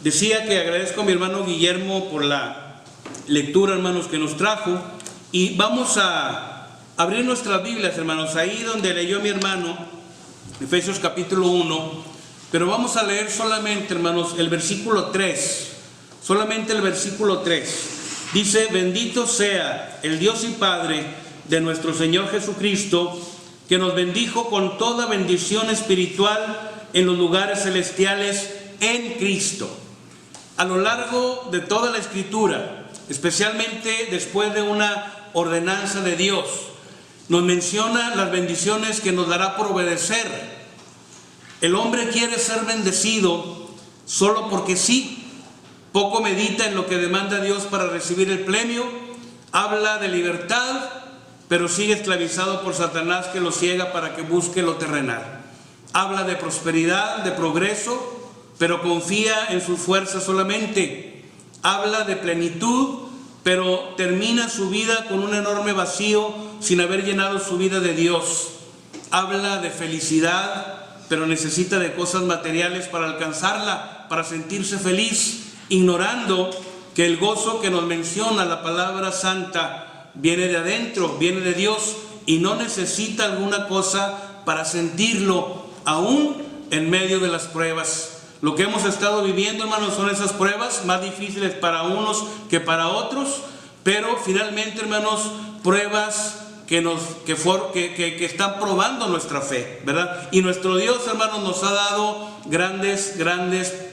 Decía que agradezco a mi hermano Guillermo por la lectura, hermanos, que nos trajo. Y vamos a abrir nuestras Biblias, hermanos, ahí donde leyó mi hermano, Efesios capítulo 1. Pero vamos a leer solamente, hermanos, el versículo 3. Solamente el versículo 3. Dice: bendito sea el Dios y Padre de nuestro Señor Jesucristo, que nos bendijo con toda bendición espiritual en los lugares celestiales en Cristo. A lo largo de toda la Escritura, especialmente después de una ordenanza de Dios, nos menciona las bendiciones que nos dará por obedecer. El hombre quiere ser bendecido solo porque sí. Poco medita en lo que demanda Dios para recibir el premio. Habla de libertad, pero sigue esclavizado por Satanás, que lo ciega para que busque lo terrenal. Habla de prosperidad, de progreso, pero confía en sus fuerzas solamente. Habla de plenitud, pero termina su vida con un enorme vacío sin haber llenado su vida de Dios. Habla de felicidad, pero necesita de cosas materiales para alcanzarla, para sentirse feliz, ignorando que el gozo que nos menciona la palabra santa viene de adentro, viene de Dios, y no necesita alguna cosa para sentirlo, aún en medio de las pruebas. Lo que hemos estado viviendo, hermanos, son esas pruebas más difíciles para unos que para otros, pero finalmente, hermanos, pruebas que están probando nuestra fe, ¿verdad? Y nuestro Dios, hermanos, nos ha dado grandes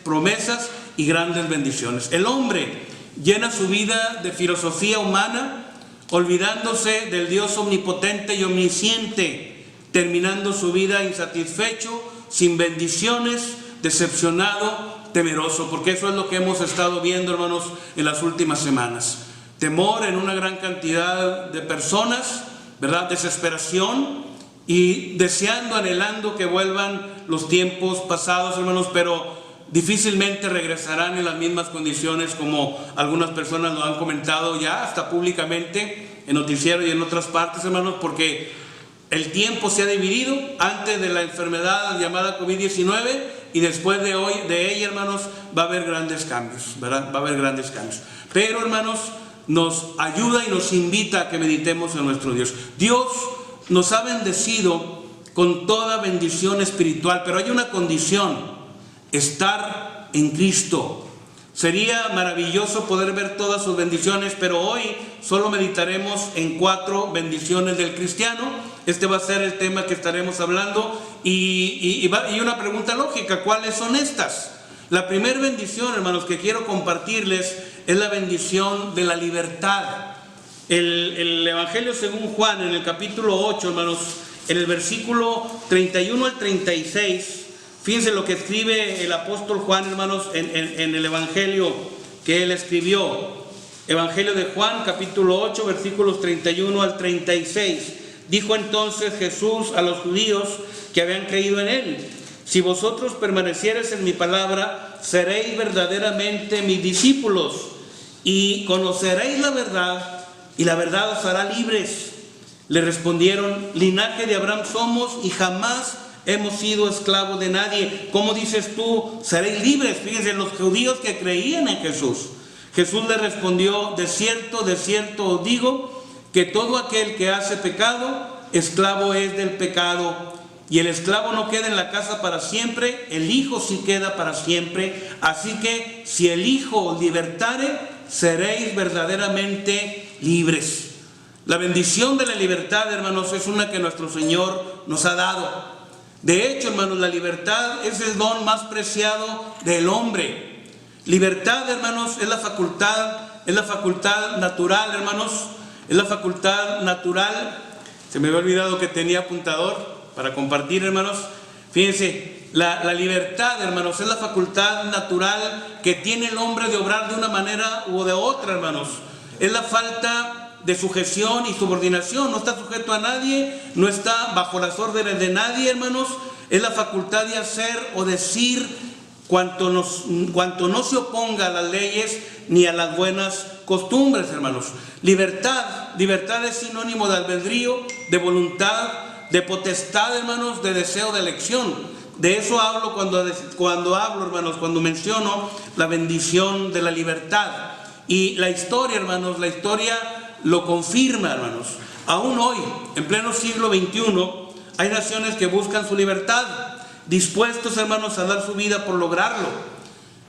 promesas y grandes bendiciones. El hombre llena su vida de filosofía humana, olvidándose del Dios omnipotente y omnisciente, terminando su vida insatisfecho, sin bendiciones, decepcionado, temeroso, porque eso es lo que hemos estado viendo, hermanos, en las últimas semanas. Temor en una gran cantidad de personas, ¿verdad? Desesperación y deseando, anhelando que vuelvan los tiempos pasados, hermanos, pero difícilmente regresarán en las mismas condiciones como algunas personas lo han comentado ya, hasta públicamente, en noticiero y en otras partes, hermanos, porque el tiempo se ha dividido antes de la enfermedad llamada COVID-19 y después de ella, hermanos, va a haber grandes cambios, ¿verdad? Va a haber grandes cambios. Pero, hermanos, nos ayuda y nos invita a que meditemos en nuestro Dios. Dios nos ha bendecido con toda bendición espiritual, pero hay una condición: estar en Cristo. Sería maravilloso poder ver todas sus bendiciones, pero hoy solo meditaremos en 4 bendiciones del cristiano. Este va a ser el tema que estaremos hablando y una pregunta lógica: ¿cuáles son estas? La primera bendición, hermanos, que quiero compartirles es la bendición de la libertad. El Evangelio según Juan, en el capítulo 8, hermanos, en el versículo 31 al 36, fíjense lo que escribe el apóstol Juan, hermanos, en el Evangelio que él escribió. Evangelio de Juan, capítulo 8, versículos 31 al 36. Dijo entonces Jesús a los judíos que habían creído en él: si vosotros permaneciereis en mi palabra, seréis verdaderamente mis discípulos, y conoceréis la verdad, y la verdad os hará libres. Le respondieron: linaje de Abraham somos, y jamás hemos sido esclavos de nadie. ¿Cómo dices tú, seréis libres? Fíjense, los judíos que creían en Jesús. Jesús le respondió: de cierto os digo, que todo aquel que hace pecado, esclavo es del pecado. Y el esclavo no queda en la casa para siempre, el Hijo sí queda para siempre. Así que si el Hijo os libertare, seréis verdaderamente libres. La bendición de la libertad, hermanos, es una que nuestro Señor nos ha dado. De hecho, hermanos, la libertad es el don más preciado del hombre. Libertad, hermanos, es la facultad natural, hermanos. Es la facultad natural. Se me había olvidado que tenía apuntador para compartir, hermanos. Fíjense, la libertad, hermanos, es la facultad natural que tiene el hombre de obrar de una manera u de otra, hermanos. Es la falta de sujeción y subordinación. No está sujeto a nadie, no está bajo las órdenes de nadie, hermanos. Es la facultad de hacer o decir cuanto no se oponga a las leyes ni a las buenas costumbres, hermanos. Libertad es sinónimo de albedrío, de voluntad, de potestad, hermanos, de deseo de elección. de eso hablo cuando hablo, hermanos, cuando menciono la bendición de la libertad. Y la historia, hermanos, la historia lo confirma, hermanos. Aún hoy, en pleno siglo XXI, hay naciones que buscan su libertad, dispuestos, hermanos, a dar su vida por lograrlo.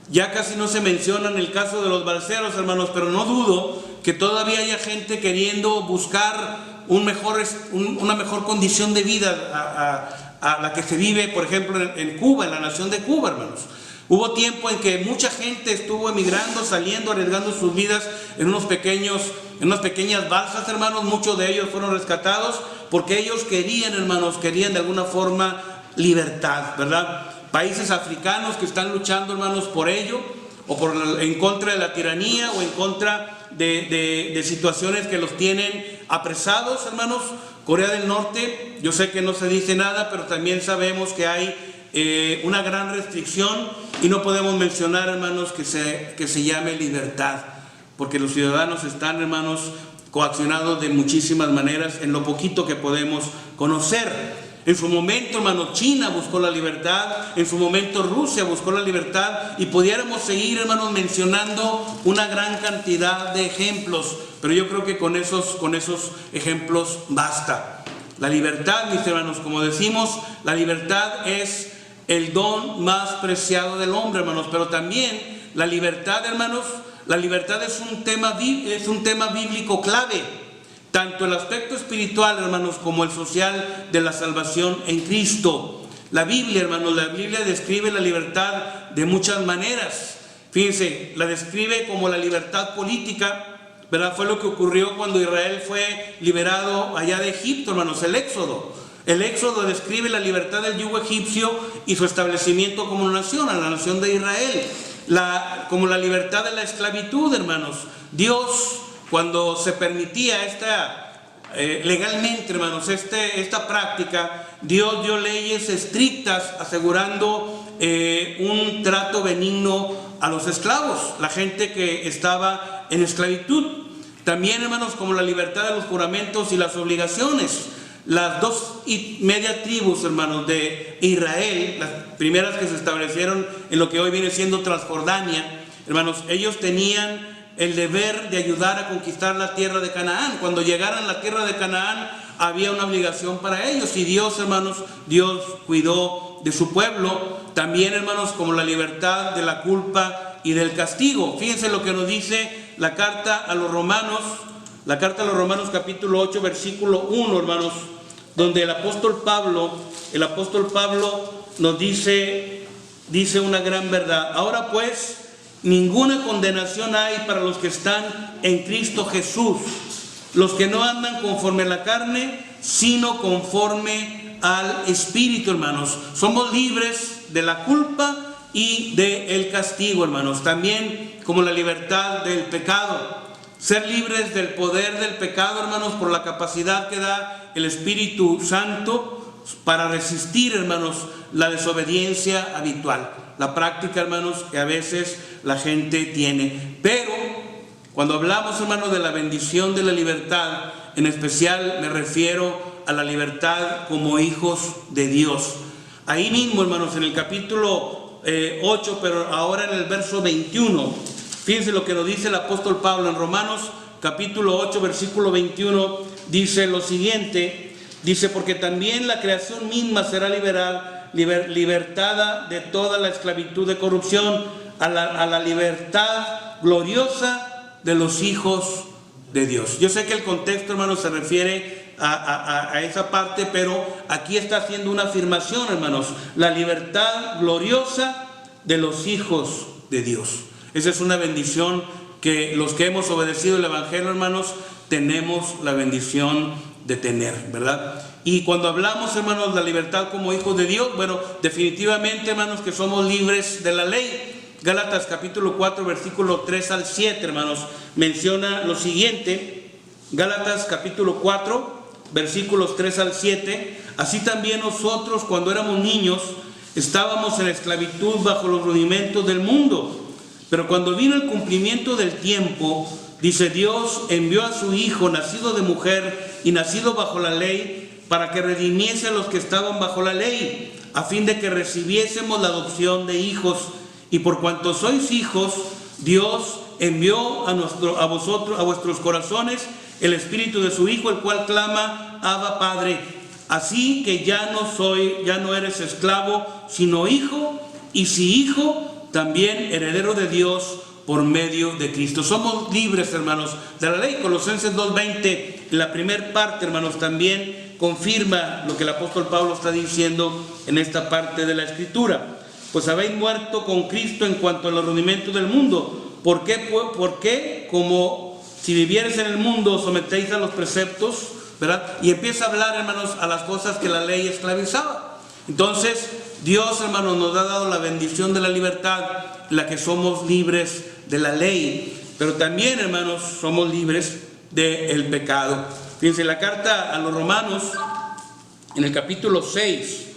Ya casi no se menciona en el caso de los balseros, hermanos, pero no dudo que todavía haya gente queriendo buscar una mejor condición de vida a la que se vive, por ejemplo, en Cuba, en la nación de Cuba, hermanos. Hubo tiempo en que mucha gente estuvo emigrando, saliendo, arriesgando sus vidas en unas pequeñas balsas, hermanos. Muchos de ellos fueron rescatados porque ellos querían, hermanos, querían de alguna forma libertad, ¿verdad? Países africanos que están luchando, hermanos, por ello, o en contra de la tiranía, o en contra de situaciones que los tienen apresados, hermanos. Corea del Norte, yo sé que no se dice nada, pero también sabemos que hay una gran restricción, y no podemos mencionar, hermanos, que se llame libertad, porque los ciudadanos están, hermanos, coaccionados de muchísimas maneras en lo poquito que podemos conocer. En su momento, hermanos, China buscó la libertad, en su momento Rusia buscó la libertad, y pudiéramos seguir, hermanos, mencionando una gran cantidad de ejemplos, pero yo creo que con esos ejemplos basta. La libertad, mis hermanos, como decimos, la libertad es el don más preciado del hombre, hermanos, pero también la libertad, hermanos, la libertad es un tema bíblico clave, tanto el aspecto espiritual, hermanos, como el social de la salvación en Cristo. La Biblia, hermanos, la Biblia describe la libertad de muchas maneras. Fíjense, la describe como la libertad política, ¿verdad? Fue lo que ocurrió cuando Israel fue liberado allá de Egipto, hermanos, el Éxodo. El Éxodo describe la libertad del yugo egipcio y su establecimiento como nación, a la nación de Israel. Como la libertad de la esclavitud, hermanos. Dios, cuando se permitía legalmente, hermanos, esta práctica, Dios dio leyes estrictas asegurando un trato benigno a los esclavos, la gente que estaba en esclavitud. También, hermanos, como la libertad de los juramentos y las obligaciones. Las 2.5 tribus, hermanos, de Israel, las primeras que se establecieron en lo que hoy viene siendo Transjordania, hermanos, ellos tenían el deber de ayudar a conquistar la tierra de Canaán. Cuando llegaran a la tierra de Canaán, había una obligación para ellos, y Dios, hermanos, Dios cuidó de su pueblo. También, hermanos, como la libertad de la culpa y del castigo. Fíjense lo que nos dice la carta a los Romanos, capítulo 8, versículo 1, hermanos, donde el apóstol Pablo nos dice una gran verdad. Ahora pues, ninguna condenación hay para los que están en Cristo Jesús, los que no andan conforme a la carne, sino conforme al Espíritu, hermanos. Somos libres de la culpa y del castigo, hermanos. También como la libertad del pecado. Ser libres del poder del pecado, hermanos, por la capacidad que da el Espíritu Santo para resistir, hermanos, la desobediencia habitual. La práctica, hermanos, que a veces la gente tiene. Pero cuando hablamos, hermanos, de la bendición de la libertad, en especial me refiero a la libertad como hijos de Dios. Ahí mismo, hermanos, en el capítulo 8, pero ahora en el verso 21, fíjense lo que nos dice el apóstol Pablo en Romanos capítulo 8, versículo 21, dice lo siguiente, dice: porque también la creación misma será libertada de toda la esclavitud de corrupción a la libertad gloriosa de los hijos de Dios. Yo sé que el contexto, hermanos, se refiere a esa parte, pero aquí está haciendo una afirmación, hermanos: la libertad gloriosa de los hijos de Dios. Esa es una bendición que los que hemos obedecido el Evangelio, hermanos, tenemos la bendición de tener, ¿verdad? Y cuando hablamos, hermanos, de la libertad como hijos de Dios, bueno, definitivamente, hermanos, que somos libres de la ley. Gálatas capítulo 4, versículo 3 al 7, hermanos, menciona lo siguiente. Gálatas capítulo 4, versículos 3 al 7. Así también nosotros, cuando éramos niños, estábamos en esclavitud bajo los rudimentos del mundo. Pero cuando vino el cumplimiento del tiempo, dice, Dios envió a su Hijo, nacido de mujer y nacido bajo la ley, para que redimiese a los que estaban bajo la ley, a fin de que recibiésemos la adopción de hijos. Y por cuanto sois hijos, Dios envió a vuestros corazones el espíritu de su Hijo, el cual clama: Abba, Padre. Así que ya no eres esclavo, sino hijo, y si hijo, también heredero de Dios por medio de Cristo. Somos libres, hermanos, de la ley. Colosenses 2:20, la primera parte, hermanos, también confirma lo que el apóstol Pablo está diciendo en esta parte de la Escritura. Pues habéis muerto con Cristo en cuanto al rudimento del mundo. ¿Por qué? Como si vivierais en el mundo, sometéis a los preceptos, ¿verdad? Y empieza a hablar, hermanos, a las cosas que la ley esclavizaba. Entonces, Dios, hermanos, nos ha dado la bendición de la libertad, en la que somos libres de la ley, pero también, hermanos, somos libres del pecado. Fíjense, la carta a los Romanos, en el capítulo 6,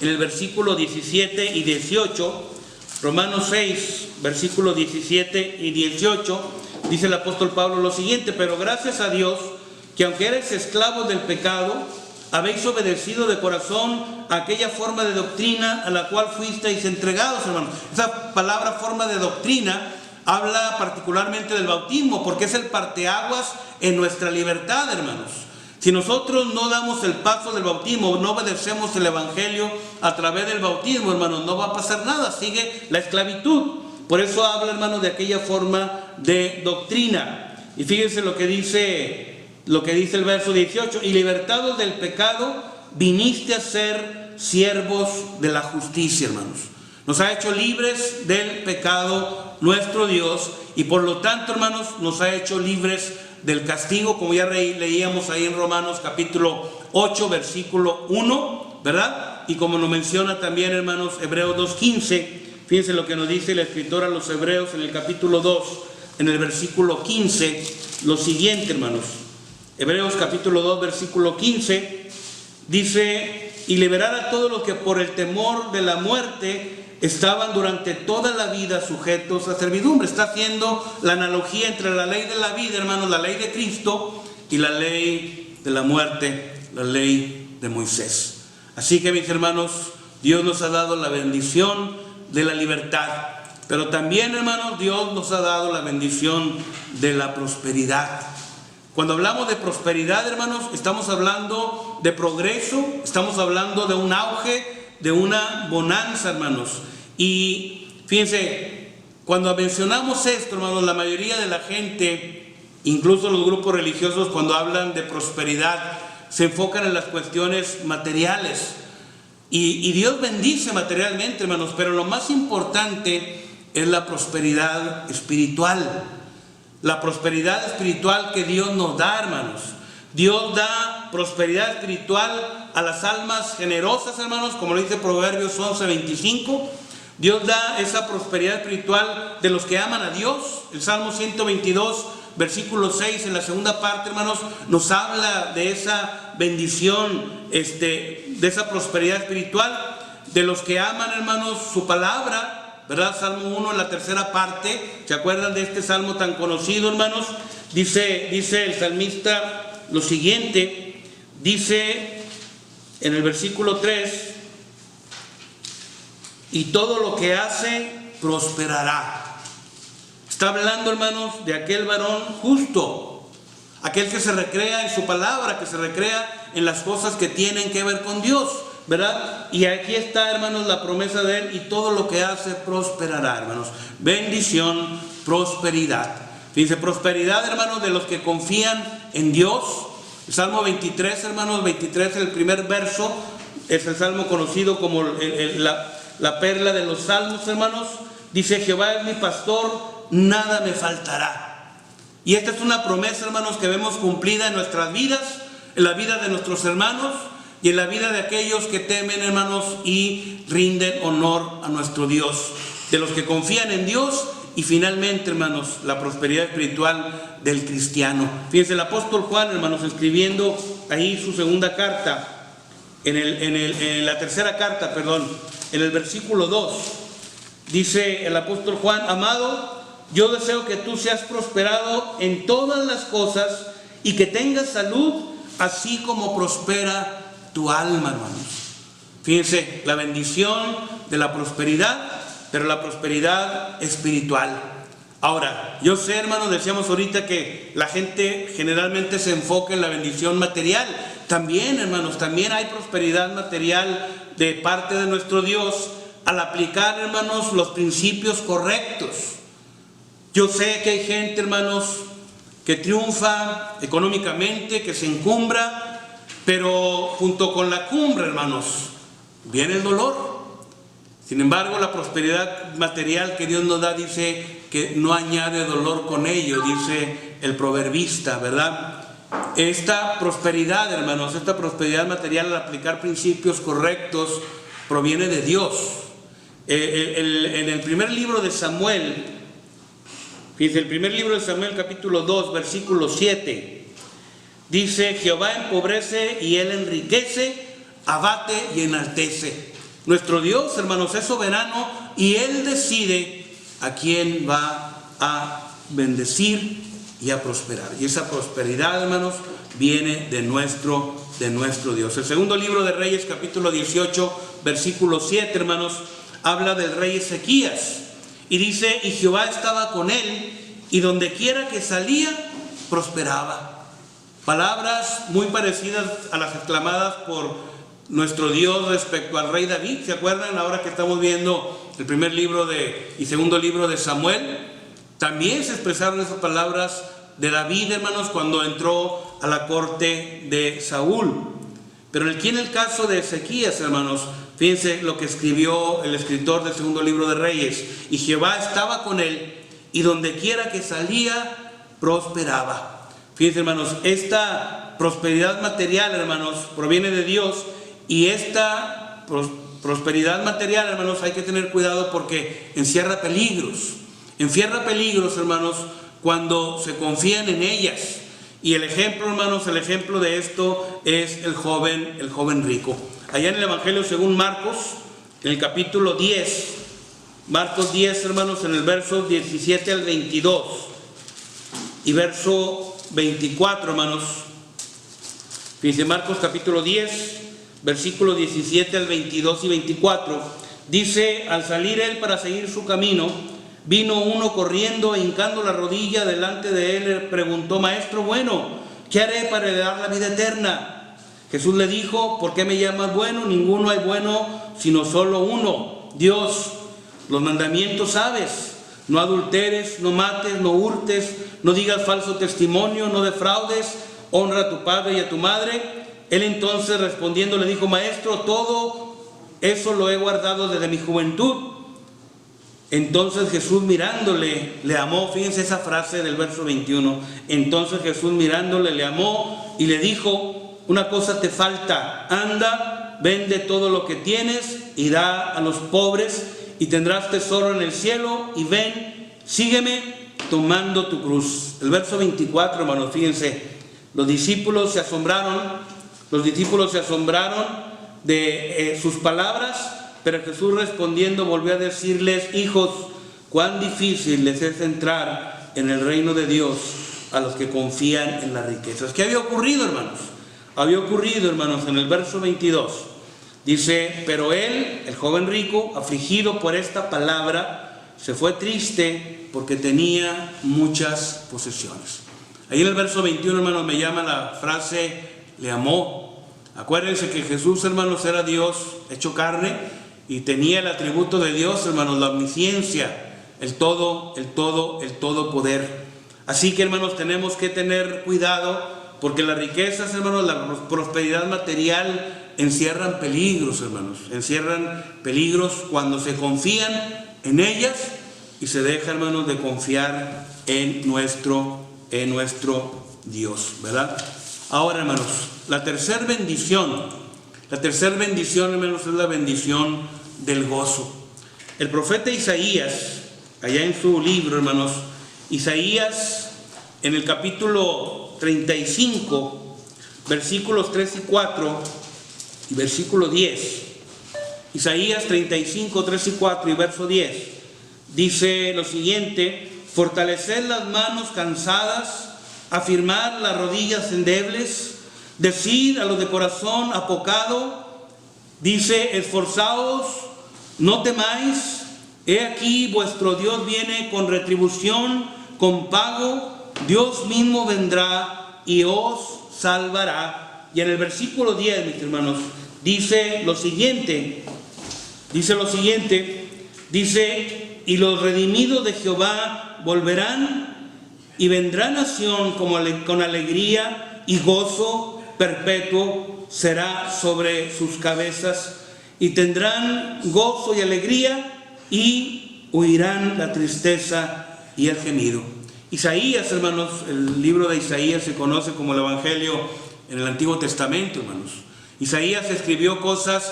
en el versículo 17 y 18, Romanos 6, versículos 17 y 18, dice el apóstol Pablo lo siguiente: pero gracias a Dios, que aunque eres esclavos del pecado, habéis obedecido de corazón a aquella forma de doctrina a la cual fuisteis entregados, hermanos. Esa palabra forma de doctrina habla particularmente del bautismo, porque es el parteaguas en nuestra libertad, hermanos. Si nosotros no damos el paso del bautismo, no obedecemos el evangelio a través del bautismo, hermanos, no va a pasar nada, sigue la esclavitud. Por eso habla, hermanos, de aquella forma de doctrina. Y fíjense lo que dice el verso 18: y libertados del pecado, viniste a ser siervos de la justicia, hermanos. Nos ha hecho libres del pecado nuestro Dios, y por lo tanto, hermanos, nos ha hecho libres del castigo, como ya leíamos ahí en Romanos capítulo 8, versículo 1, ¿verdad? Y como nos menciona también, hermanos, Hebreos 2:15. Fíjense lo que nos dice el escritor a los Hebreos en el capítulo 2, en el versículo 15, lo siguiente, hermanos. Hebreos capítulo 2, versículo 15, dice: y liberar a todos los que por el temor de la muerte estaban durante toda la vida sujetos a servidumbre. Está haciendo la analogía entre la ley de la vida, hermanos, la ley de Cristo, y la ley de la muerte, la ley de Moisés. Así que, mis hermanos, Dios nos ha dado la bendición de la libertad, pero también, hermanos, Dios nos ha dado la bendición de la prosperidad. Cuando hablamos de prosperidad, hermanos, estamos hablando de progreso, estamos hablando de un auge, de una bonanza, hermanos. Y fíjense, cuando mencionamos esto, hermanos, la mayoría de la gente, incluso los grupos religiosos, cuando hablan de prosperidad, se enfocan en las cuestiones materiales. Y Dios bendice materialmente, hermanos, pero lo más importante es la prosperidad espiritual. La prosperidad espiritual que Dios nos da, hermanos. Dios da prosperidad espiritual a las almas generosas, hermanos, como lo dice Proverbios 11:25. Dios da esa prosperidad espiritual de los que aman a Dios. El Salmo 122, versículo 6, en la segunda parte, hermanos, nos habla de esa bendición, de esa prosperidad espiritual de los que aman, hermanos, su palabra, ¿verdad? Salmo 1, en la tercera parte. ¿Se acuerdan de este salmo tan conocido, hermanos? Dice el salmista lo siguiente, dice en el versículo 3: y todo lo que hace prosperará. Está hablando, hermanos, de aquel varón justo, aquel que se recrea en su palabra, que se recrea en las cosas que tienen que ver con Dios, ¿verdad? Y aquí está, hermanos, la promesa de él: y todo lo que hace prosperará, hermanos. Bendición, prosperidad. Dice prosperidad, hermanos, de los que confían en Dios. El Salmo 23, hermanos, 23, el primer verso, es el salmo conocido como la perla de los salmos, hermanos. Dice: Jehová es mi pastor, nada me faltará. Y esta es una promesa, hermanos, que vemos cumplida en nuestras vidas, en la vida de nuestros hermanos y en la vida de aquellos que temen, hermanos, y rinden honor a nuestro Dios, de los que confían en Dios. Y finalmente, hermanos, la prosperidad espiritual del cristiano. Fíjense, el apóstol Juan, hermanos, escribiendo ahí su segunda carta, en la tercera carta, perdón, en el versículo 2, dice el apóstol Juan: amado, yo deseo que tú seas prosperado en todas las cosas y que tengas salud, así como prospera tu alma, hermanos. Fíjense, la bendición de la prosperidad, pero la prosperidad espiritual. Ahora, yo sé, hermanos, decíamos ahorita que la gente generalmente se enfoca en la bendición material. También, hermanos, también hay prosperidad material de parte de nuestro Dios al aplicar, hermanos, los principios correctos. Yo sé que hay gente, hermanos, que triunfa económicamente, que se encumbra, pero junto con la cumbre, hermanos, viene el dolor. Sin embargo, la prosperidad material que Dios nos da dice que no añade dolor con ello, dice el proverbista, ¿verdad? Esta prosperidad, hermanos, esta prosperidad material al aplicar principios correctos proviene de Dios. En el primer libro de Samuel, dice el primer libro de Samuel, capítulo 2, versículo 7, dice: Jehová empobrece y él enriquece, abate y enaltece. Nuestro Dios, hermanos, es soberano y él decide a quién va a bendecir y a prosperar. Y esa prosperidad, hermanos, viene de nuestro Dios. El segundo libro de Reyes, capítulo 18, versículo 7, hermanos, habla del rey Ezequías. Y dice: y Jehová estaba con él, y donde quiera que salía, prosperaba. Palabras muy parecidas a las exclamadas por nuestro Dios respecto al rey David. ¿Se acuerdan? Ahora que estamos viendo el primer libro y segundo libro de Samuel, también se expresaron esas palabras de David, hermanos, cuando entró a la corte de Saúl. Pero aquí en el caso de Ezequías, hermanos, fíjense lo que escribió el escritor del segundo libro de Reyes: y Jehová estaba con él, y donde quiera que salía, prosperaba. Fíjense, hermanos, esta prosperidad material, hermanos, proviene de Dios. Y esta prosperidad material, hermanos, hay que tener cuidado porque encierra peligros. Encierra peligros, hermanos, cuando se confían en ellas. Y el ejemplo, hermanos, el ejemplo de esto es el joven rico. Allá en el Evangelio según Marcos, en el capítulo 10, Marcos 10, hermanos, en el verso 17 al 22 y verso 24, hermanos. Fíjense, Marcos capítulo 10, versículos 17 al 22 y 24, dice: al salir él para seguir su camino, vino uno corriendo e hincando la rodilla delante de él, le preguntó: Maestro bueno, ¿qué haré para heredar la vida eterna? Jesús le dijo: ¿por qué me llamas bueno? Ninguno hay bueno, sino solo uno, Dios. Los mandamientos sabes: no adulteres, no mates, no hurtes, no digas falso testimonio, no defraudes, honra a tu padre y a tu madre. Él entonces respondiendo le dijo: Maestro, todo eso lo he guardado desde mi juventud. Entonces Jesús mirándole, le amó. Fíjense esa frase del verso 21. Entonces Jesús mirándole, le amó y le dijo: una cosa te falta, anda, vende todo lo que tienes y da a los pobres, y tendrás tesoro en el cielo, y ven, sígueme tomando tu cruz. El verso 24, hermanos, fíjense, los discípulos se asombraron de sus palabras, pero Jesús respondiendo volvió a decirles: hijos, cuán difícil les es entrar en el reino de Dios a los que confían en las riquezas. ¿Qué había ocurrido, hermanos? Había ocurrido, hermanos, en el verso 22. Dice: pero él, el joven rico, afligido por esta palabra, se fue triste porque tenía muchas posesiones. Ahí en el verso 21, hermanos, me llama la frase: le amó. Acuérdense que Jesús, hermanos, era Dios hecho carne y tenía el atributo de Dios, hermanos, la omnisciencia, el todopoder. Así que, hermanos, tenemos que tener cuidado porque las riquezas, hermanos, la prosperidad material encierran peligros, hermanos. Encierran peligros cuando se confían en ellas y se deja, hermanos, de confiar en nuestro Dios, ¿verdad? Ahora, hermanos, la tercera bendición, hermanos, es la bendición del gozo. El profeta Isaías, allá en su libro, hermanos, Isaías, en el capítulo 35, versículos 3 y 4 y versículo 10. Isaías 35, 3 y 4 y verso 10. Dice lo siguiente: fortaleced las manos cansadas, afirmad las rodillas endebles, decid a los de corazón apocado, Dice: esforzaos, no temáis, he aquí vuestro Dios viene con retribución, con pago, Dios mismo vendrá y os salvará. Y en el versículo 10, mis hermanos, dice lo siguiente, y los redimidos de Jehová volverán y vendrá nación con alegría y gozo perpetuo será sobre sus cabezas, y tendrán gozo y alegría y huirán la tristeza y el gemido. Isaías, hermanos, el libro de Isaías se conoce como el Evangelio en el Antiguo Testamento, hermanos. Isaías escribió cosas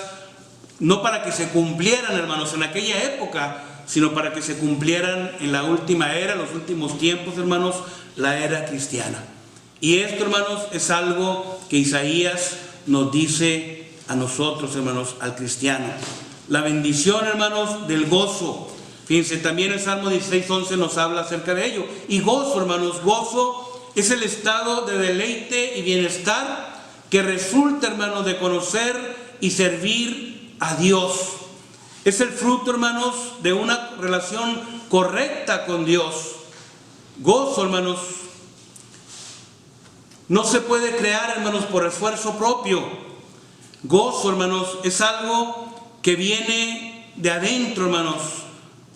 no para que se cumplieran, hermanos, en aquella época, sino para que se cumplieran en la última era, los últimos tiempos, hermanos, la era cristiana. Y esto, hermanos, es algo que Isaías nos dice a nosotros, hermanos, al cristiano. La bendición, hermanos, del gozo. Fíjense, también el Salmo 16:11 nos habla acerca de ello. Y gozo, hermanos, gozo es el estado de deleite y bienestar que resulta, hermanos, de conocer y servir a Dios. Es el fruto, hermanos, de una relación correcta con Dios. Gozo, hermanos, no se puede crear, hermanos, por esfuerzo propio. Gozo, hermanos, es algo que viene de adentro, hermanos,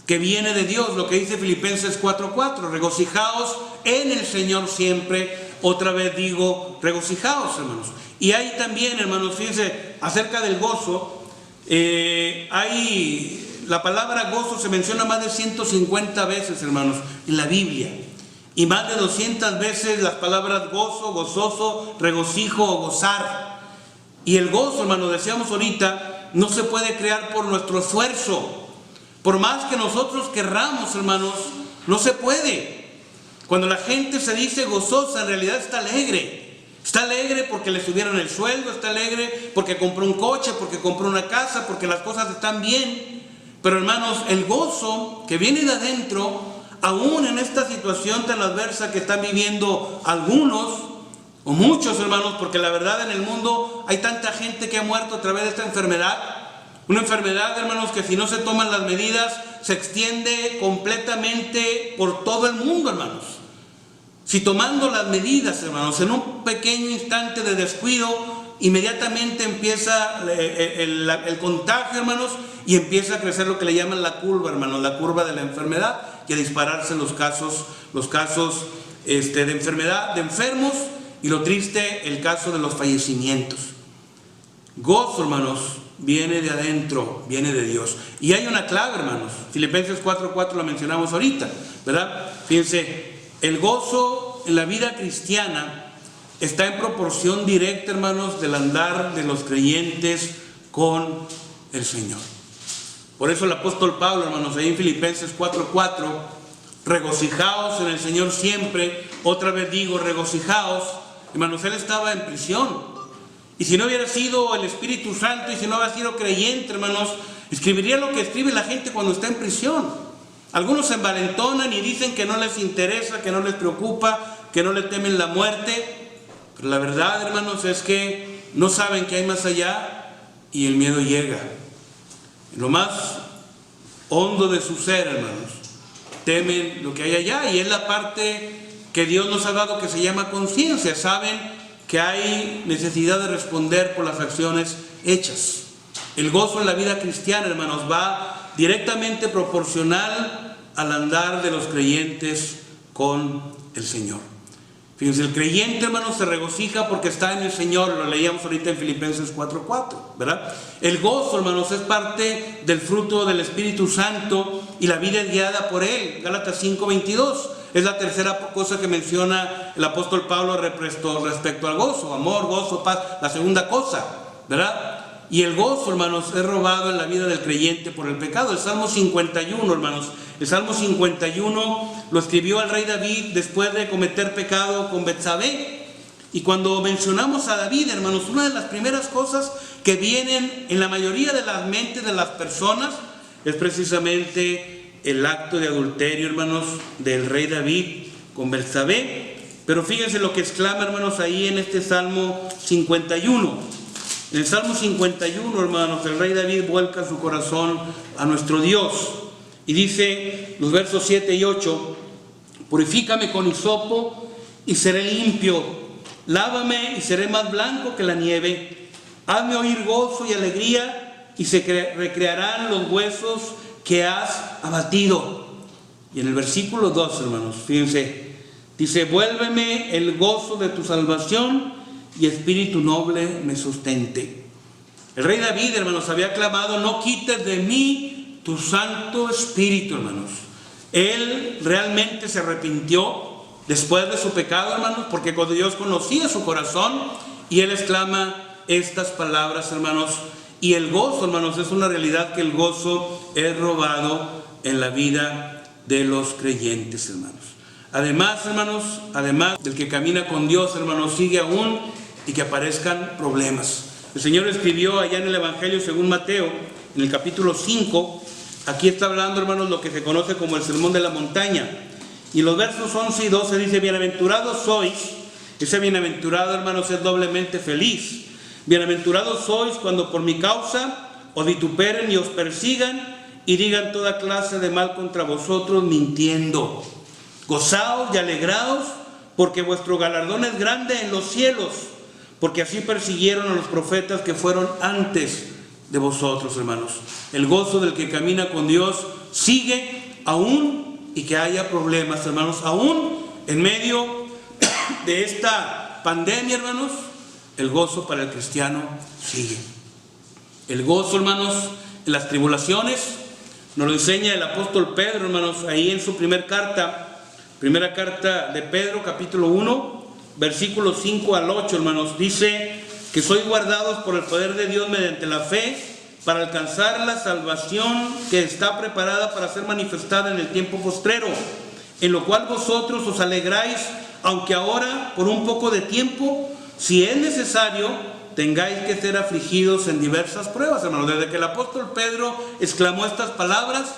que viene de Dios. Lo que dice Filipenses 4:4, regocijaos en el Señor siempre. Otra vez digo, regocijaos, hermanos. Y hay también, hermanos, fíjense, acerca del gozo, la palabra gozo se menciona más de 150 veces, hermanos, en la Biblia. Y más de 200 veces las palabras gozo, gozoso, regocijo o gozar. Y el gozo, hermanos, decíamos ahorita, no se puede crear por nuestro esfuerzo. Por más que nosotros querramos, hermanos, no se puede. Cuando la gente se dice gozosa, en realidad está alegre. Está alegre porque le subieron el sueldo, está alegre porque compró un coche, porque compró una casa, porque las cosas están bien. Pero, hermanos, el gozo que viene de adentro, aún en esta situación tan adversa que están viviendo algunos o muchos, hermanos, porque la verdad en el mundo hay tanta gente que ha muerto a través de esta enfermedad. Una enfermedad, hermanos, que si no se toman las medidas se extiende completamente por todo el mundo, hermanos. Si tomando las medidas, hermanos, en un pequeño instante de descuido, inmediatamente empieza el contagio, hermanos, y empieza a crecer lo que le llaman la curva, hermanos, la curva de la enfermedad, y a dispararse los casos de enfermedad, de enfermos, y lo triste, el caso de los fallecimientos. Gozo, hermanos, viene de adentro, viene de Dios. Y hay una clave, hermanos. Filipenses 4:4 la mencionamos ahorita, ¿verdad? Fíjense, el gozo en la vida cristiana está en proporción directa, hermanos, del andar de los creyentes con el Señor. Por eso el apóstol Pablo, hermanos, ahí en Filipenses 4:4, regocijaos en el Señor siempre. Otra vez digo, regocijaos. Hermanos, él estaba en prisión. Y si no hubiera sido el Espíritu Santo y si no hubiera sido creyente, hermanos, escribiría lo que escribe la gente cuando está en prisión. Algunos se envalentonan y dicen que no les interesa, que no les preocupa, que no le temen la muerte. Pero la verdad, hermanos, es que no saben que hay más allá y el miedo llega. En lo más hondo de su ser, hermanos, temen lo que hay allá, y es la parte que Dios nos ha dado que se llama conciencia. Saben que hay necesidad de responder por las acciones hechas. El gozo en la vida cristiana, hermanos, va directamente proporcional al andar de los creyentes con el Señor. Fíjense, el creyente, hermanos, se regocija porque está en el Señor. Lo leíamos ahorita en Filipenses 4:4, ¿verdad? El gozo, hermanos, es parte del fruto del Espíritu Santo y la vida es guiada por Él. Gálatas 5:22 es la tercera cosa que menciona el apóstol Pablo respecto al gozo. Amor, gozo, paz. La segunda cosa, ¿verdad? Y el gozo, hermanos, es robado en la vida del creyente por el pecado. El Salmo 51, hermanos, el Salmo 51 lo escribió el rey David después de cometer pecado con Betsabé. Y cuando mencionamos a David, hermanos, una de las primeras cosas que vienen en la mayoría de las mentes de las personas es precisamente el acto de adulterio, hermanos, del rey David con Betsabé. Pero fíjense lo que exclama, hermanos, ahí en este Salmo 51. En el Salmo 51, hermanos, el rey David vuelca su corazón a nuestro Dios y dice los versos 7 y 8: purifícame con hisopo y seré limpio, lávame y seré más blanco que la nieve, hazme oír gozo y alegría y se recrearán los huesos que has abatido. Y en el versículo 2, hermanos, fíjense, dice: vuélveme el gozo de tu salvación y espíritu noble me sustente. El rey David, hermanos, había clamado: no quites de mí tu santo espíritu, hermanos. Él realmente se arrepintió después de su pecado, hermanos, porque cuando Dios conocía su corazón, y él exclama estas palabras, hermanos. Y el gozo, hermanos, es una realidad, que el gozo es robado en la vida de los creyentes, hermanos. Además, hermanos, además del que camina con Dios, hermanos, sigue aún y que aparezcan problemas. El Señor escribió allá en el Evangelio según Mateo, en el capítulo 5, aquí está hablando, hermanos, lo que se conoce como el Sermón de la Montaña. Y los versos 11 y 12 dice: bienaventurados sois. Ese bienaventurado, hermanos, es doblemente feliz. Bienaventurados sois cuando por mi causa os vituperen y os persigan y digan toda clase de mal contra vosotros mintiendo. Gozaos y alegraos, porque vuestro galardón es grande en los cielos, porque así persiguieron a los profetas que fueron antes de vosotros, hermanos. El gozo del que camina con Dios sigue aún y que haya problemas, hermanos, aún en medio de esta pandemia, hermanos. El gozo para el cristiano sigue. El gozo, hermanos, en las tribulaciones nos lo enseña el apóstol Pedro, hermanos, ahí en su primera carta de Pedro, capítulo 1, versículos 5 al 8, hermanos. Dice que sois guardados por el poder de Dios mediante la fe para alcanzar la salvación que está preparada para ser manifestada en el tiempo postrero, en lo cual vosotros os alegráis, aunque ahora por un poco de tiempo, si es necesario, tengáis que ser afligidos en diversas pruebas, hermanos. Desde que el apóstol Pedro exclamó estas palabras,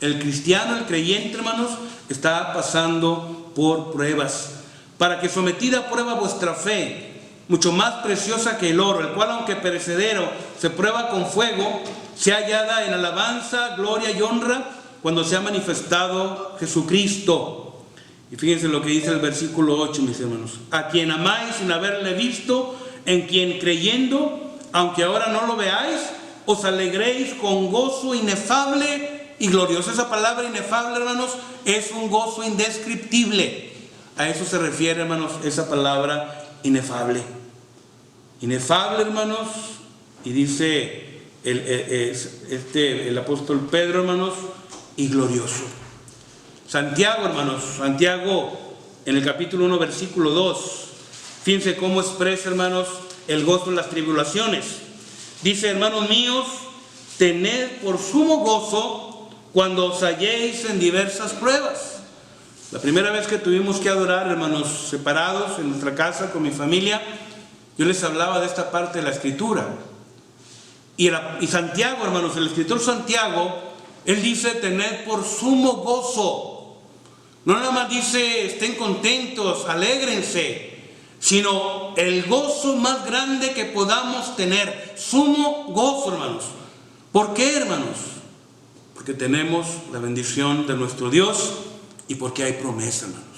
el cristiano, el creyente, hermanos, está pasando por pruebas, para que sometida a prueba vuestra fe, mucho más preciosa que el oro, el cual aunque perecedero se prueba con fuego, sea hallada en alabanza, gloria y honra cuando sea manifestado Jesucristo. Y fíjense lo que dice el versículo 8, mis hermanos: a quien amáis sin haberle visto, en quien creyendo, aunque ahora no lo veáis, os alegréis con gozo inefable y glorioso. Esa palabra inefable, hermanos, es un gozo indescriptible. A eso se refiere, hermanos, esa palabra inefable. Inefable, hermanos, y dice el apóstol Pedro, hermanos, y glorioso. Santiago, hermanos, Santiago en el capítulo 1, versículo 2, fíjense cómo expresa, hermanos, el gozo en las tribulaciones. Dice: hermanos míos, tened por sumo gozo cuando os halléis en diversas pruebas. La primera vez que tuvimos que adorar, hermanos, separados en nuestra casa con mi familia, yo les hablaba de esta parte de la Escritura. Y Santiago, hermanos, el escritor Santiago, él dice: tened por sumo gozo. No nada más dice estén contentos, alégrense, sino el gozo más grande que podamos tener. Sumo gozo, hermanos. ¿Por qué, hermanos? Porque tenemos la bendición de nuestro Dios y porque hay promesa, hermanos.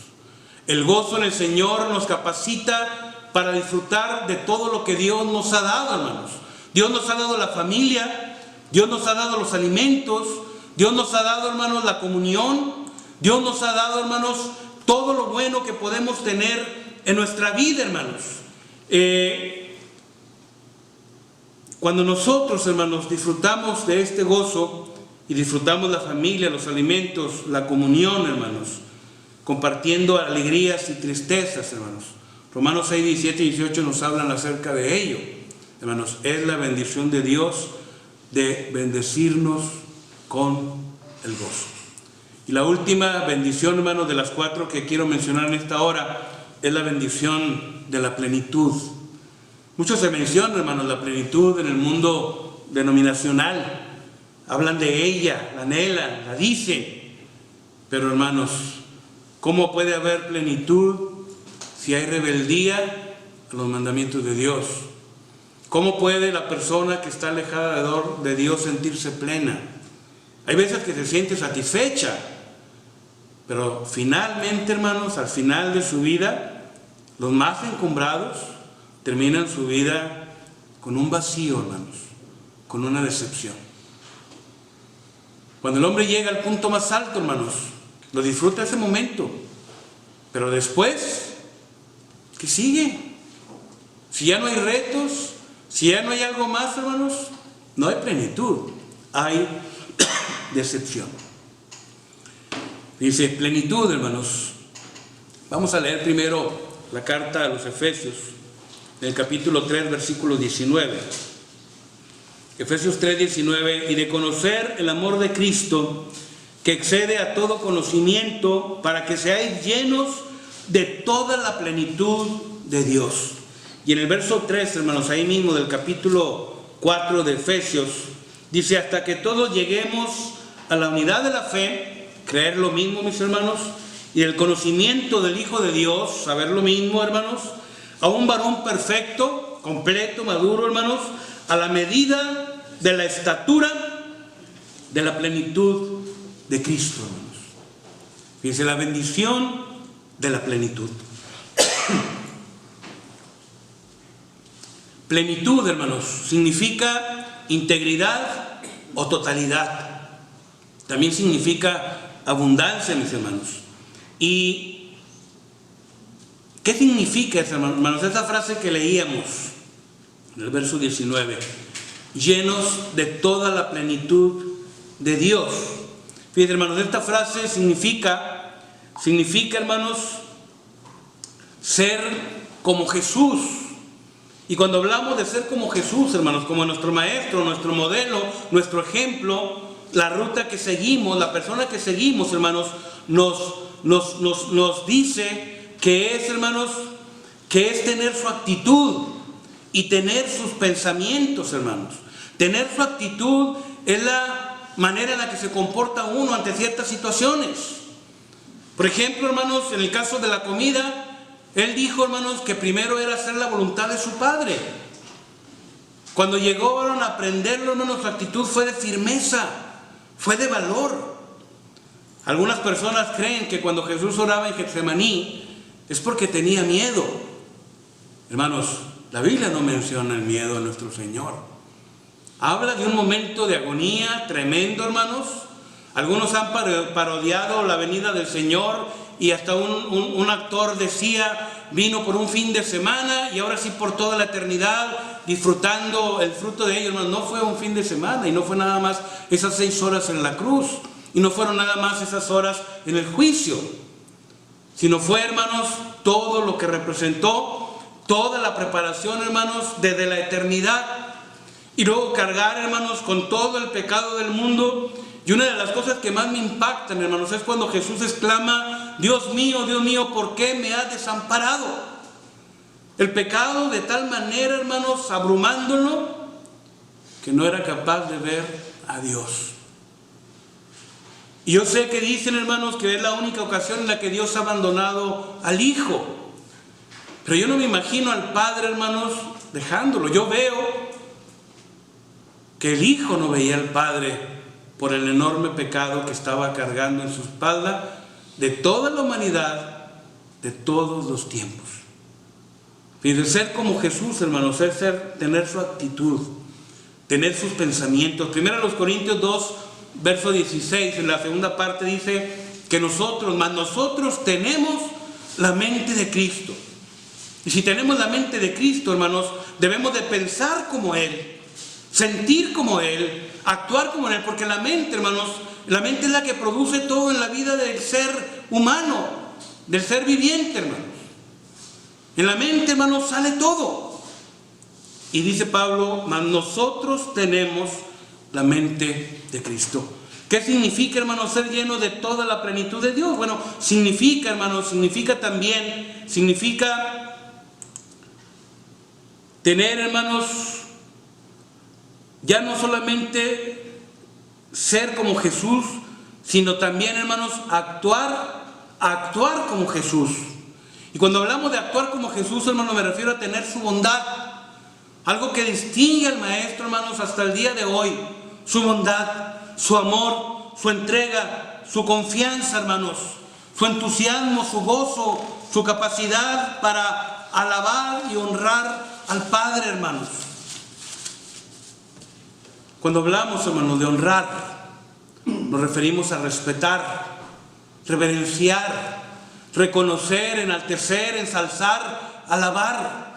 El gozo en el Señor nos capacita para disfrutar de todo lo que Dios nos ha dado, hermanos. Dios nos ha dado la familia, Dios nos ha dado los alimentos, Dios nos ha dado, hermanos, la comunión, Dios nos ha dado, hermanos, todo lo bueno que podemos tener en nuestra vida, hermanos. Cuando nosotros, hermanos, disfrutamos de este gozo y disfrutamos la familia, los alimentos, la comunión, hermanos, compartiendo alegrías y tristezas, hermanos. Romanos 6, 17 y 18 nos hablan acerca de ello, hermanos. Es la bendición de Dios de bendecirnos con el gozo. Y la última bendición, hermanos, de las 4 que quiero mencionar en esta hora, es la bendición de la plenitud. Muchos se mencionan, hermanos, la plenitud en el mundo denominacional. Hablan de ella, la anhelan, la dicen. Pero, hermanos, ¿cómo puede haber plenitud si hay rebeldía a los mandamientos de Dios? ¿Cómo puede la persona que está alejada de Dios sentirse plena? Hay veces que se siente satisfecha, pero finalmente, hermanos, al final de su vida, los más encumbrados terminan su vida con un vacío, hermanos, con una decepción. Cuando el hombre llega al punto más alto, hermanos, lo disfruta ese momento, pero después, ¿qué sigue? Si ya no hay retos, si ya no hay algo más, hermanos, no hay plenitud, hay decepción. Dice plenitud, hermanos. Vamos a leer primero la carta a los Efesios, en el capítulo 3, versículo 19. Efesios 3, 19. Y de conocer el amor de Cristo, que excede a todo conocimiento, para que seáis llenos de toda la plenitud de Dios. Y en el verso 3, hermanos, ahí mismo del capítulo 4 de Efesios, dice: hasta que todos lleguemos a la unidad de la fe, creer lo mismo, mis hermanos, y el conocimiento del Hijo de Dios, saber lo mismo, hermanos, a un varón perfecto, completo, maduro, hermanos, a la medida de la estatura de la plenitud de Cristo, hermanos. Fíjense, la bendición de la plenitud. Plenitud, hermanos, significa integridad o totalidad. También significa abundancia, mis hermanos. ¿Y qué significa, hermanos, esa frase que leíamos en el verso 19? Llenos de toda la plenitud de Dios. Fíjense, hermanos, esta frase significa, hermanos, ser como Jesús. Y cuando hablamos de ser como Jesús, hermanos, como nuestro maestro, nuestro modelo, nuestro ejemplo, la ruta que seguimos, la persona que seguimos, hermanos, nos dice que es, hermanos, que es tener su actitud y tener sus pensamientos, hermanos. Tener su actitud es la manera en la que se comporta uno ante ciertas situaciones. Por ejemplo, hermanos, en el caso de la comida, él dijo, hermanos, que primero era hacer la voluntad de su Padre. Cuando llegaron a aprenderlo, hermanos, su actitud fue de firmeza, fue de valor. Algunas personas creen que cuando Jesús oraba en Getsemaní es porque tenía miedo. Hermanos, la Biblia no menciona el miedo de nuestro Señor. Habla de un momento de agonía tremendo, hermanos. Algunos han parodiado la venida del Señor y hasta un actor decía, vino por un fin de semana y ahora sí por toda la eternidad, disfrutando el fruto de ello. Hermanos, no fue un fin de semana y no fue nada más esas 6 horas en la cruz y no fueron nada más esas horas en el juicio, sino fue, hermanos, todo lo que representó, toda la preparación, hermanos, desde la eternidad. Y luego cargar, hermanos, con todo el pecado del mundo. Y una de las cosas que más me impactan, hermanos, es cuando Jesús exclama, Dios mío, ¿por qué me has desamparado? El pecado de tal manera, hermanos, abrumándolo, que no era capaz de ver a Dios. Y yo sé que dicen, hermanos, que es la única ocasión en la que Dios ha abandonado al Hijo. Pero yo no me imagino al Padre, hermanos, dejándolo. Yo veo que el Hijo no veía al Padre por el enorme pecado que estaba cargando en su espalda de toda la humanidad, de todos los tiempos. Y de ser como Jesús, hermanos, es tener su actitud, tener sus pensamientos. Primero Corintios 2, verso 16, en la segunda parte dice que nosotros tenemos la mente de Cristo. Y si tenemos la mente de Cristo, hermanos, debemos de pensar como Él, sentir como Él, actuar como Él, porque la mente, hermanos, la mente es la que produce todo en la vida del ser humano, del ser viviente, hermanos. En la mente, hermanos, sale todo. Y dice Pablo, mas nosotros tenemos la mente de Cristo. ¿Qué significa, hermanos, ser lleno de toda la plenitud de Dios? Bueno, significa, hermanos, significa tener, hermanos, ya no solamente ser como Jesús, sino también, hermanos, actuar como Jesús. Y cuando hablamos de actuar como Jesús, hermanos, me refiero a tener su bondad, algo que distingue al maestro, hermanos, hasta el día de hoy: su bondad, su amor, su entrega, su confianza, hermanos, su entusiasmo, su gozo, su capacidad para alabar y honrar al Padre, hermanos. Cuando hablamos, hermanos, de honrar, nos referimos a respetar, reverenciar, reconocer, enaltecer, ensalzar, alabar.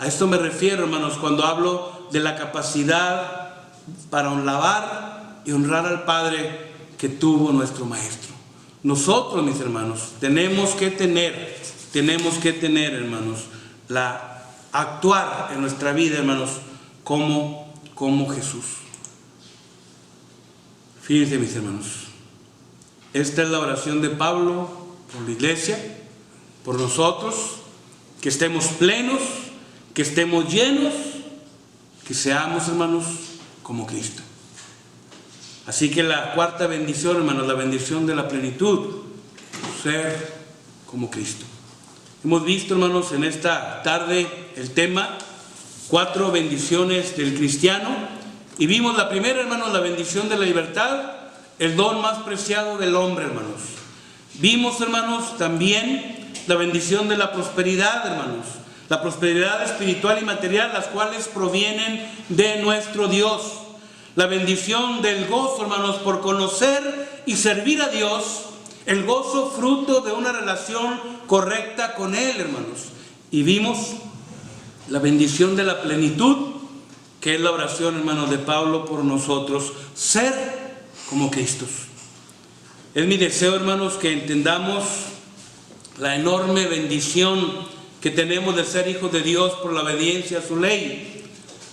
A esto me refiero, hermanos, cuando hablo de la capacidad para alabar y honrar al Padre que tuvo nuestro Maestro. Nosotros, mis hermanos, tenemos que tener, hermanos, actuar en nuestra vida, hermanos, como Jesús. Fíjense, mis hermanos, esta es la oración de Pablo por la iglesia, por nosotros, que estemos plenos, que estemos llenos, que seamos, hermanos, como Cristo. Así que la cuarta bendición, hermanos, la bendición de la plenitud, ser como Cristo. Hemos visto, hermanos, en esta tarde el tema 4 bendiciones del cristiano, y vimos la primera, hermanos, la bendición de la libertad, el don más preciado del hombre, hermanos. Vimos, hermanos, también la bendición de la prosperidad, hermanos, la prosperidad espiritual y material, las cuales provienen de nuestro Dios. La bendición del gozo, hermanos, por conocer y servir a Dios, el gozo fruto de una relación correcta con Él, hermanos. Y vimos la bendición de la plenitud, que es la oración, hermanos, de Pablo por nosotros, ser como Cristo. Es mi deseo, hermanos, que entendamos la enorme bendición que tenemos de ser hijos de Dios por la obediencia a su ley.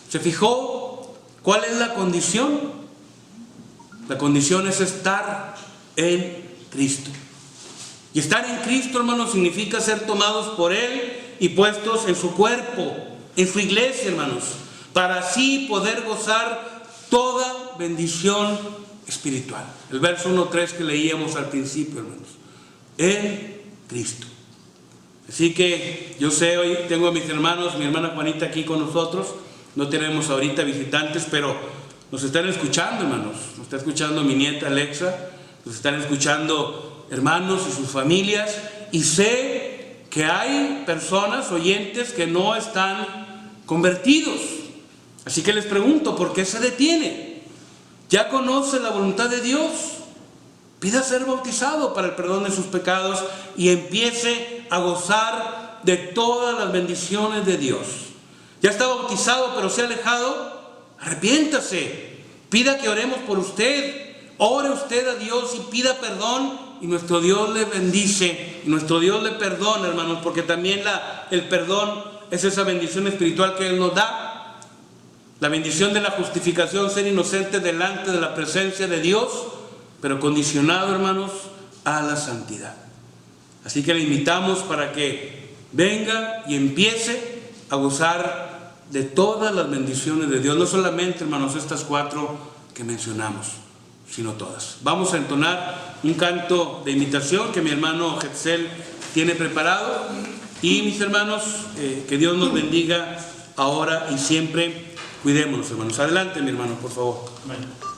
¿Se fijó cuál es la condición? La condición es estar en Cristo. Y estar en Cristo, hermanos, significa ser tomados por Él y puestos en su cuerpo, en su iglesia, hermanos, para así poder gozar toda bendición espiritual. El verso 1-3 que leíamos al principio, hermanos, en Cristo. Así que yo sé, hoy tengo a mis hermanos, mi hermana Juanita aquí con nosotros. No tenemos ahorita visitantes, pero nos están escuchando, hermanos. Nos está escuchando mi nieta Alexa, nos están escuchando hermanos y sus familias, y sé que hay personas, oyentes, que no están convertidos. Así que les pregunto, ¿por qué se detiene? ¿Ya conoce la voluntad de Dios? Pida ser bautizado para el perdón de sus pecados y empiece a gozar de todas las bendiciones de Dios. ¿Ya está bautizado pero se ha alejado? Arrepiéntase, pida que oremos por usted, ore usted a Dios y pida perdón, y nuestro Dios le bendice, y nuestro Dios le perdona, hermanos, porque también el perdón es esa bendición espiritual que Él nos da. La bendición de la justificación, ser inocente delante de la presencia de Dios, pero condicionado, hermanos, a la santidad. Así que le invitamos para que venga y empiece a gozar de todas las bendiciones de Dios, no solamente, hermanos, estas 4 que mencionamos, sino todas. Vamos a entonar un canto de invitación que mi hermano Hetzel tiene preparado, y mis hermanos, que Dios nos bendiga ahora y siempre. Cuidémonos, hermanos. Adelante, mi hermano, por favor. Bueno.